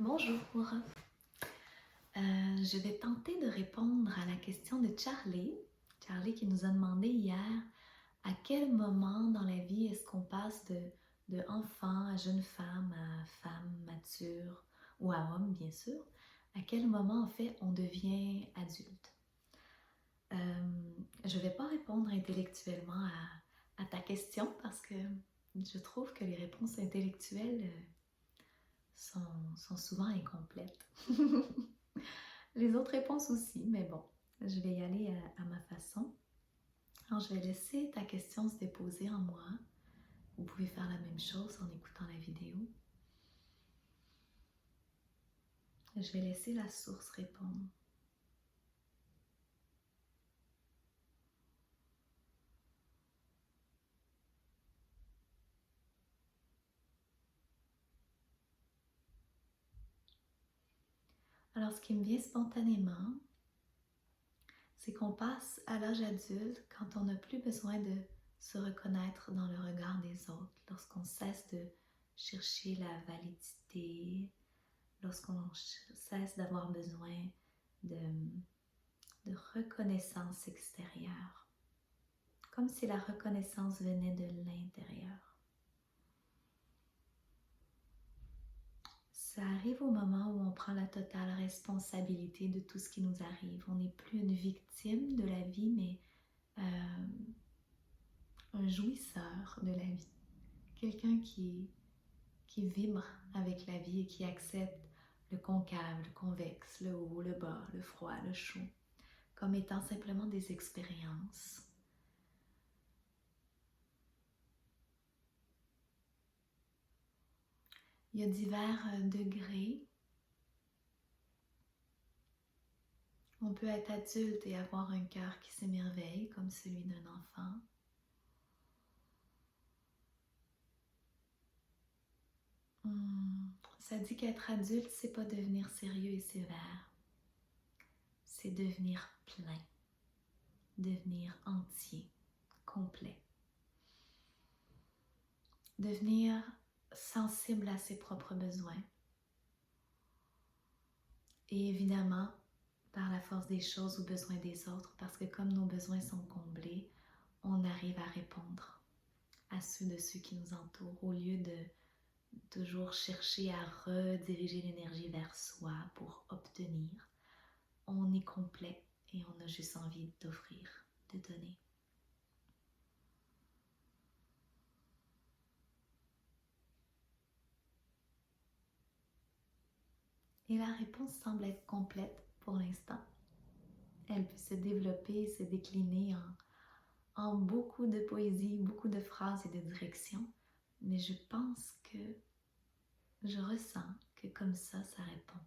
Bonjour. Je vais tenter de répondre à la question de Charlie. Charlie qui nous a demandé hier à quel moment dans la vie est-ce qu'on passe de enfant à jeune femme à femme mature ou à homme bien sûr. À quel moment en fait on devient adulte. Je ne vais pas répondre intellectuellement à ta question parce que je trouve que les réponses intellectuelles sont souvent incomplètes. Les autres réponses aussi, mais bon, je vais y aller à ma façon. Alors, je vais laisser ta question se déposer en moi. Vous pouvez faire la même chose en écoutant la vidéo. Je vais laisser la source répondre. Alors, ce qui me vient spontanément, c'est qu'on passe à l'âge adulte quand on n'a plus besoin de se reconnaître dans le regard des autres, lorsqu'on cesse de chercher la validité, lorsqu'on cesse d'avoir besoin de reconnaissance extérieure, comme si la reconnaissance venait de l'intérieur. Ça arrive au moment où on prend la totale responsabilité de tout ce qui nous arrive. On n'est plus une victime de la vie, mais un jouisseur de la vie. Quelqu'un qui vibre avec la vie et qui accepte le concave, le convexe, le haut, le bas, le froid, le chaud, comme étant simplement des expériences. Il y a divers degrés. On peut être adulte et avoir un cœur qui s'émerveille comme celui d'un enfant. Ça dit qu'être adulte, c'est pas devenir sérieux et sévère. C'est devenir plein, devenir entier, complet. Devenir sensible à ses propres besoins. Et évidemment, par la force des choses, aux besoins des autres, parce que comme nos besoins sont comblés, on arrive à répondre à ceux de ceux qui nous entourent, au lieu de toujours chercher à rediriger l'énergie vers soi pour obtenir. On est complet et on a juste envie d'offrir, de donner. Et la réponse semble être complète pour l'instant. Elle peut se développer, se décliner en beaucoup de poésie, beaucoup de phrases et de directions, mais je pense que je ressens que comme ça répond.